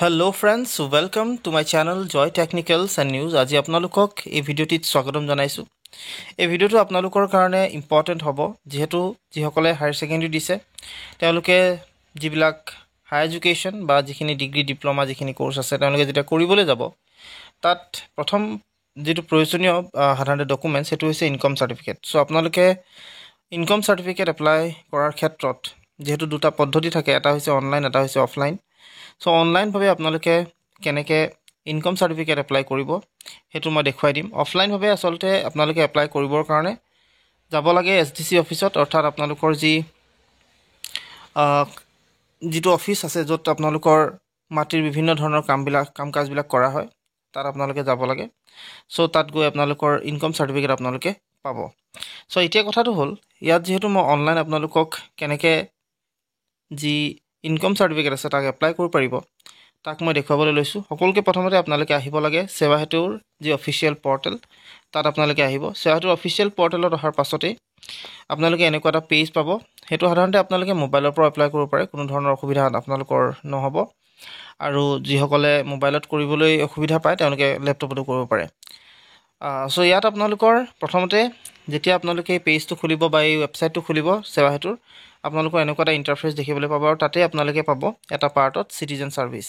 Hello friends, welcome to my channel Joy Technicals and News. আজি আপোনালোকক এই ভিডিওটিত স্বাগতম জনাইছো। এই ভিডিওটো আপোনালোকৰ কাৰণে ইম্পৰ্টেন্ট হ'ব যেহেতু যিসকলে হায়াৰ সেকেন্ডাৰী দিছে তেওঁলোকে যিবিলাক হাই এডুকেশন বা যিখিনি ডিগ্ৰী ডিপ্লোমা যিখিনি কোৰ্স আছে তেওঁলোকে যেটা কৰিবলৈ যাব তাত প্ৰথম যেটো প্ৰয়োজনীয় সাধাৰণ ডকুমেন্টছ হেতু হৈছে ইনকাম সাৰ্টিফিকেট। সো আপোনালোকে ইনকাম সাৰ্টিফিকেট এপ্লাই কৰাৰ ক্ষেত্ৰত যেহেতু দুটা পদ্ধতি থাকে, এটা হৈছে অনলাইন, এটা হৈছে অফলাইন। সো অনলাইন ভাবে আপোনালোকে কেনেকে ইনকাম সাৰ্টিফিকেট এপ্লাই কৰিব হেতু মই দেখুৱাই দিম। অফলাইন ভাবে আসলতে আপোনালোকে এপ্লাই কৰিবৰ কাৰণে যাব লাগে এসডিসি অফিসত, অৰ্থাৎ আপোনালোকৰ যিটো অফিস আছে য'ত আপোনালোকৰ মাটিৰ বিভিন্ন ধৰণৰ কামকাজবিলাক কৰা হয় তাত আপোনালোকে যাব লাগে। সো তাত গৈ আপোনালোকৰ ইনকাম সাৰ্টিফিকেট আপোনালোকে পাব। সো এতিয়া কথাটো হ'ল ইয়াত যেহেতু মই অনলাইন আপোনালোকক কেনেকে যি ইনকাম সাৰ্টিফিকেট আছে তাক এপ্লাই কৰিব পাৰিব তাক মই দেখুৱাবলৈ লৈছো। সকলোকে প্ৰথমতে আপোনালোকে আহিব লাগে সেৱা হেতুৰ যি অফিচিয়েল পৰ্টেল, তাত আপোনালোকে আহিব। সেৱা হেতুৰ অফিচিয়েল পৰ্টেলত অহাৰ পাছতে আপোনালোকে এনেকুৱা এটা পেজ পাব। হেতু সাধাৰণতে আপোনালোকে মোবাইলৰ পৰা এপ্লাই কৰিব পাৰে, কোনো ধৰণৰ অসুবিধা আপোনালোকৰ নহব। আৰু যিসকলে মোবাইলত কৰিবলৈ অসুবিধা পায় তেওঁলোকে ল্যাপটপতো কৰিব পাৰে। সো ইয়াত আপোনালোকৰ প্ৰথমতে যেতিয়া আপোনালোকে এই পেজটো খুলিব বা এই ৱেবসাইটটো খুলিব সেৱা হেতুৰ, আপোনালোকৰ এনেকুৱা এটা ইন্টাৰফেস দেখিবলৈ পাব আৰু তাতে আপোনালোকে পাব এটা পাৰ্টত সিটিজেন সাৰ্ভিস।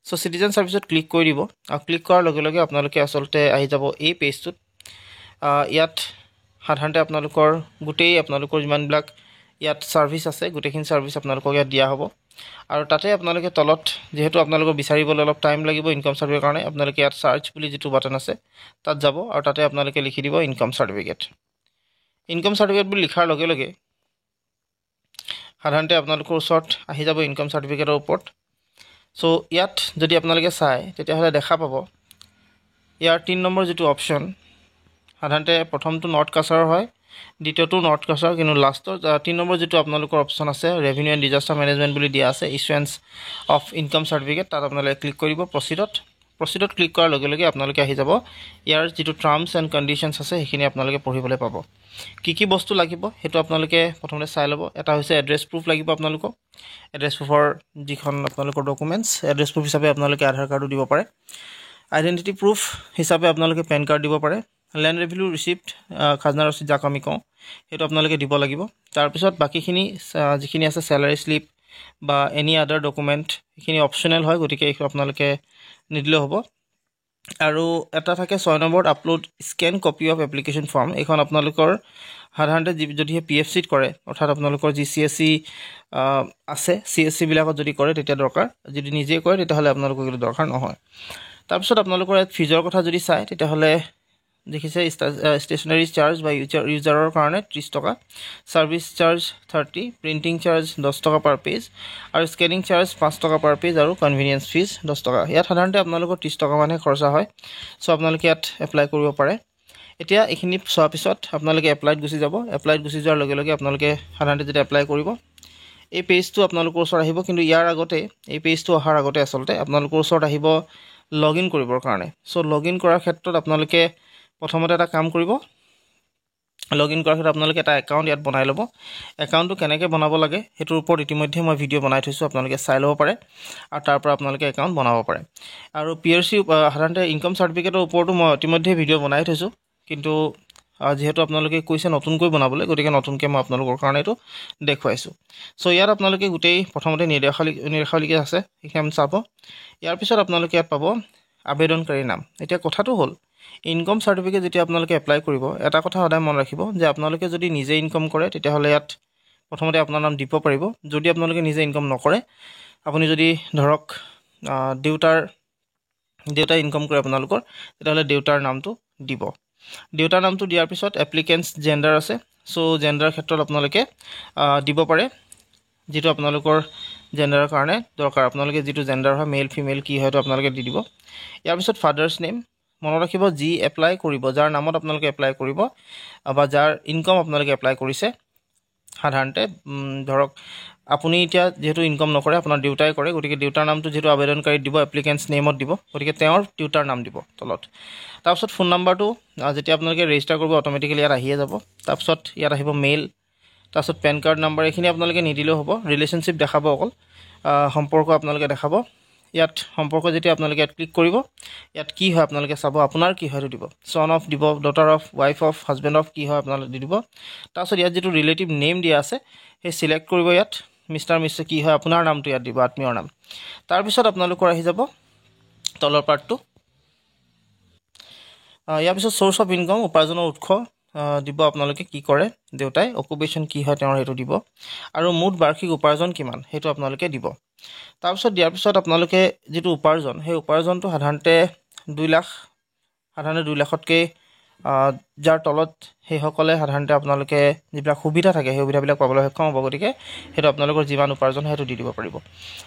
সো সিটিজেন সাৰ্ভিসত ক্লিক কৰি দিব আৰু ক্লিক কৰাৰ লগে লগে আপোনালোকে আসলতে আহি যাব এই পেজটোত। ইয়াত সাধাৰণতে আপোনালোকৰ গোটেই আপোনালোকৰ যিমানবিলাক ইয়াত সাৰ্ভিস আছে গোটেইখিনি সাৰ্ভিস আপোনালোকক ইয়াত দিয়া হ'ব। আৰু তাতে আপোনালোকে তলত যেহেতু আপোনালোকৰ বিচাৰিবলৈ অলপ টাইম লাগিব ইনকাম সাৰ্টিফিকেটৰ কাৰণে, আপোনালোকে ইয়াত সাৰ্চ বুলি যেটো বাটন আছে তাত যাব আৰু তাতে আপোনালোকে লিখি দিব ইনকাম সাৰ্টিফিকেট। ইনকাম সাৰ্টিফিকেট বুলি লিখাৰ লগে লগে সাধাৰণতে আপোনালোকৰ ওচৰত আহি যাব ইনকাম সাৰ্টিফিকেটৰ ওপৰত। সো ইয়াত যদি আপোনালোকে চাই তেতিয়াহলে দেখা পাব ইয়াৰ 3 নম্বৰ যেটো অপচন, সাধাৰণতে প্ৰথমটো নৰ্থ কাছাৰ হয়, দ্বিতীয়টো নৰ্থ কাছাৰ, কিন্তু লাষ্টৰ 3 নম্বৰ যেটো আপোনালোকৰ অপচন আছে ৰেভিনিউ এণ্ড ডিজাস্টাৰ মেনেজমেন্ট বুলি দিয়া আছে, ইস্যুৱেন্স অফ ইনকাম সাৰ্টিফিকেট, তাত আপোনালোকে ক্লিক কৰিব প্ৰসিডত ক্লিক কৰাৰ লগে লগে আপোনালোকে আহি যাব ইয়াৰ যেটো টাৰ্মছ এণ্ড কণ্ডিশনছ আছে সেইখিনি আপোনালোকে পঢ়িবলৈ পাব। কি বস্তু লাগিব হেতু আপোনালোকে প্ৰথমতে চাই ল'ব। এটা হৈছে এড্ৰেছ প্ৰুফ লাগিব আপোনালোকক, এড্ৰেছ প্ৰুফৰ যিখন আপোনালোকৰ ডকুমেন্টছ, এড্ৰেছ প্ৰুফ হিচাপে আপোনালোকে আধাৰ কাৰ্ডো দিব পাৰে, আইডেন্টিটি প্ৰুফ হিচাপে আপোনালোকে পেন কাৰ্ড দিব পাৰে, ল্যান্ড ৰেভিনিউ ৰিসিপ্ট খাজনা ৰচিদ যাক আমি কওঁ হেতু আপোনালোকে দিব লাগিব। তাৰ পিছত বাকিখিনি যিখিনি আছে স্যালাৰি স্লিপ বা এনি আদাৰ ডকুমেন্ট এইখিনি অপচনেল হয়, গতিকে এইটো আপোনালোকে নিদিলে হ'ব। আৰু এটা থাকে 6 নম্বৰত upload scan copy of application form. এইখন আপোনালোকৰ সাধাৰণতে যদি পিএফসিত কৰে, অৰ্থাৎ আপোনালোকৰ যি সিএসসি আছে সিএসসি বিলাকত যদি কৰে তেতিয়া দৰকাৰ, যদি নিজে কৰে তেতিয়াহলে আপোনালোকৰ এইটো দৰকাৰ নহয়। তাৰ পিছত আপোনালোকৰ ফিজৰ কথা যদি চাই তেতিয়াহলে দেখিছে ষ্টেচনাৰী চাৰ্জ বা ইউজাৰৰ কাৰণে 30 টকা, সাৰ্ভিস চাৰ্জ 30, প্ৰিন্টিং চাৰ্জ 10 টকা পাৰ পেজ আৰু স্কেনিং চাৰ্জ 5 টকা পাৰ পেজ আৰু কনভিনিয়েন্স ফিজ 10 টকা। ইয়াত সাধাৰণতে আপোনালোকৰ 30 টকা মানে খৰচা হয়। সো আপোনালোকে ইয়াত এপ্লাই কৰিব পাৰে। এতিয়া এইখিনি চোৱাৰ পিছত আপোনালোকে এপ্লাইত গুচি যাব। এপ্লাইত গুচি যোৱাৰ লগে লগে আপোনালোকে সাধাৰণতে যেতিয়া এপ্লাই কৰিব এই পেজটো আপোনালোকৰ ওচৰত আহিব, কিন্তু ইয়াৰ আগতে এই পেজটো অহাৰ আগতে আসলতে আপোনালোকৰ ওচৰত আহিব লগইন কৰিবৰ কাৰণে। সো লগইন কৰাৰ ক্ষেত্ৰত আপোনালোকে প্ৰথমতে এটা কাম কৰিব, লগইন কৰাৰ ক্ষেত্ৰত আপোনালোকে এটা একাউণ্ট ইয়াত বনাই ল'ব। একাউণ্টটো কেনেকৈ বনাব লাগে হেতুৰ ওপৰত ইতিমধ্যে মই ভিডিঅ' বনাই থৈছো, আপোনালোকে চাই ল'ব পাৰে আৰু তাৰ পৰা আপোনালোকে একাউণ্ট বনাব পাৰে। আৰু পিআৰচি সাধাৰণতে ইনকাম সাৰ্টিফিকেটৰ ওপৰতো মই ইতিমধ্যে ভিডিঅ' বনাই থৈছো, কিন্তু যেহেতু আপোনালোকে কৈছে নতুনকৈ বনাবলৈ, গতিকে নতুনকৈ মই আপোনালোকৰ কাৰণে এইটো দেখুৱাইছো। সো ইয়াত আপোনালোকে গোটেই প্ৰথমতে নিৰ্দেশাৱলী আছে সেইখন চাব। ইয়াৰ পিছত আপোনালোকে ইয়াত পাব আবেদনকাৰীৰ নাম। এতিয়া কথাটো হ'ল ইনকাম সাৰ্টিফিকেট যেতিয়া আপোনালোকে এপ্লাই কৰিব এটা কথা সদায় মন ৰাখিব যে আপোনালোকে যদি নিজে ইনকাম কৰে তেতিয়াহলে ইয়াত প্ৰথমতে আপোনাৰ নাম দিব পাৰিব। যদি আপোনালোকে নিজে ইনকাম নকৰে, আপুনি যদি ধৰক দেউতাই ইনকাম কৰে আপোনালোকৰ, তেতিয়াহলে দেউতাৰ নামটো দিব। দেউতাৰ নামটো দিয়াৰ পিছত এপ্লিকেন্টছ জেন্ডাৰ আছে, সো জেন্ডাৰ ক্ষেত্ৰত আপোনালোকে দিব পাৰে যেটো আপোনালোকৰ জেন্ডাৰৰ কাৰণে দৰকাৰ। আপোনালোকে যেটো জেন্ডাৰ হয় মেল ফিমেল কি হয়তো আপোনালোকে দি দিব। ইয়াৰ পিছত ফাদাৰ্স নেম মনত ৰাখিব, যি এপ্লাই কৰিব, যাৰ নামত আপোনালোকে এপ্লাই কৰিব বা যাৰ ইনকাম আপোনালোকে এপ্লাই কৰিছে। সাধাৰণতে ধৰক আপুনি এতিয়া যেহেতু ইনকাম নকৰে, আপোনাৰ দেউতাই কৰে, গতিকে দেউতাৰ নামটো যেহেতু আবেদনকাৰীত দিব এপ্লিকেন্টছ নেমত দিব, গতিকে তেওঁৰ দেউতাৰ নাম দিব তলত। তাৰপিছত ফোন নাম্বাৰটো যেতিয়া আপোনালোকে ৰেজিষ্টাৰ কৰিব অটোমেটিক্যালি ইয়াত আহিয়ে যাব। তাৰপিছত ইয়াত আহিব মেইল, তাৰপিছত পেন কাৰ্ড নাম্বাৰ, এইখিনি আপোনালোকে নিদিলেও হ'ব, ৰিলেশ্যনশ্বিপ দেখাব, অকল সম্পৰ্ক আপোনালোকে দেখাব। ইয়াত সম্পৰ্ক যেতিয়া আপোনালোকে ইয়াত ক্লিক কৰিব ইয়াত কি হয় আপোনালোকে চাব আপোনাৰ কি হয় দিব সন অফ দিব daughter of wife of husband of কি হয় আপোনালোকে দি দিব তাৰপিছত ইয়াত যিটো ৰিলেটিভ নেম দিয়া আছে সেই চিলেক্ট কৰিব ইয়াত মিষ্টাৰ মিষ্টাৰ কি হয় আপোনাৰ নামটো ইয়াত দিব আত্মীয়ৰ নাম তাৰপিছত আপোনালোকৰ আহি যাব তলৰ পাৰ্টটো ইয়াৰ পিছত চ'ৰ্চ অফ ইনকাম উপাৰ্জনৰ উৎস দিব আপোনালোকে কি কৰে দেউতাই অকুপেশ্যন কি হয় তেওঁৰ সেইটো দিব আৰু মুঠ বাৰ্ষিক উপাৰ্জন কিমান সেইটো আপোনালোকে দিব তাৰপিছত দিয়াৰ পিছত আপোনালোকে যিটো উপাৰ্জন সেই উপাৰ্জনটো সাধাৰণতে 2 লাখ সাধাৰণতে 2 লাখতকৈ যাৰ তলত সেইসকলে সাধাৰণতে আপোনালোকে যিবিলাক সুবিধা থাকে সেই সুবিধাবিলাক পাবলৈ সক্ষম হ'ব গতিকে সেইটো আপোনালোকৰ যিমান উপাৰ্জন সেইটো দি দিব পাৰিব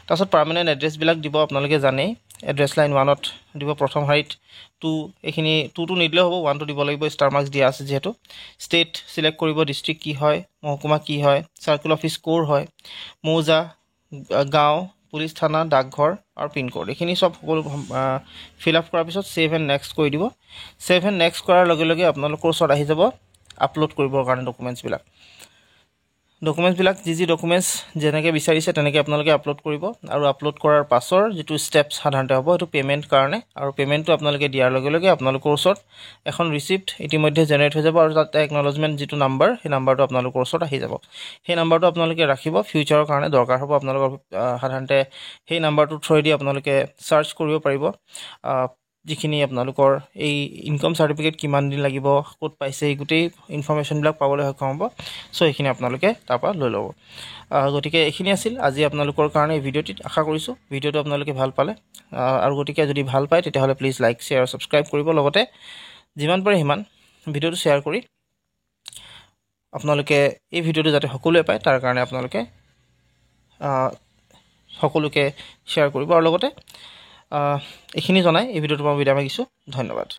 তাৰপিছত পাৰ্মানেণ্ট এড্ৰেছবিলাক দিব আপোনালোকে জানেই এড্ৰেছ লাইন 1ত দিব প্ৰথম শাৰীত 2 এইখিনি 2টো নিদিলেও হ'ব 1টো দিব লাগিব ষ্টাৰ মাৰ্কছ দিয়া আছে যিহেতু ষ্টেট চিলেক্ট কৰিব ডিষ্ট্ৰিক্ট কি হয় মহকুমা কি হয় চাৰ্কুল অফিচ ক'ৰ হয় মৌজা গাঁও পুলিচ থানা ডাকঘৰ আৰু পিনক'ড এইখিনি সব সকলো ফিল আপ কৰাৰ পিছত ছেভ এণ্ড নেক্সট কৰি দিব ছেভ এণ্ড নেক্সট কৰাৰ লগে লগে আপোনালোকৰ ওচৰত আহি যাব আপলোড কৰিবৰ কাৰণে ডকুমেণ্টছবিলাক যি ডকুমেণ্টছ যেনেকৈ বিচাৰিছে তেনেকৈ আপোনালোকে আপলোড কৰিব আৰু আপলোড কৰাৰ পাছৰ যিটো ষ্টেপছ সাধাৰণতে হ'ব সেইটো পে'মেণ্ট কাৰণে আৰু পে'মেণ্টটো আপোনালোকে দিয়াৰ লগে লগে আপোনালোকৰ ওচৰত এখন ৰিচিপ্ট ইতিমধ্যে জেনেৰেট হৈ যাব আৰু তাতে একনলেজমেণ্ট যিটো নাম্বাৰ সেই নাম্বাৰটো আপোনালোকৰ ওচৰত আহি যাব সেই নাম্বাৰটো আপোনালোকে ৰাখিব ফিউচাৰৰ কাৰণে দৰকাৰ হ'ব আপোনালোকৰ সাধাৰণতে সেই নাম্বাৰটোৰ থ্ৰুৱেদি আপোনালোকে চাৰ্চ কৰিব পাৰিব যিখিনি আপোনালোকৰ এই ইনকাম চাৰ্টিফিকেট কিমান দিন লাগিব ক'ত পাইছে এই গোটেই ইনফৰমেশ্যনবিলাক পাবলৈ সক্ষম হ'ব চ' এইখিনি আপোনালোকে তাৰপৰা লৈ ল'ব গতিকে এইখিনি আছিল আজি আপোনালোকৰ কাৰণে এই ভিডিঅ'টিত আশা কৰিছোঁ ভিডিঅ'টো আপোনালোকে ভাল পালে আৰু গতিকে যদি ভাল পায় তেতিয়াহ'লে প্লিজ লাইক শ্বেয়াৰ আৰু ছাবস্ক্ৰাইব কৰিব লগতে যিমান পাৰে সিমান ভিডিঅ'টো শ্বেয়াৰ কৰি আপোনালোকে এই ভিডিঅ'টো যাতে সকলোৱে পায় তাৰ কাৰণে আপোনালোকে সকলোকে শ্বেয়াৰ কৰিব আৰু লগতে এইখিনি জনাই এই ভিডিঅ'টো মই বিদায় মাগিছোঁ ধন্যবাদ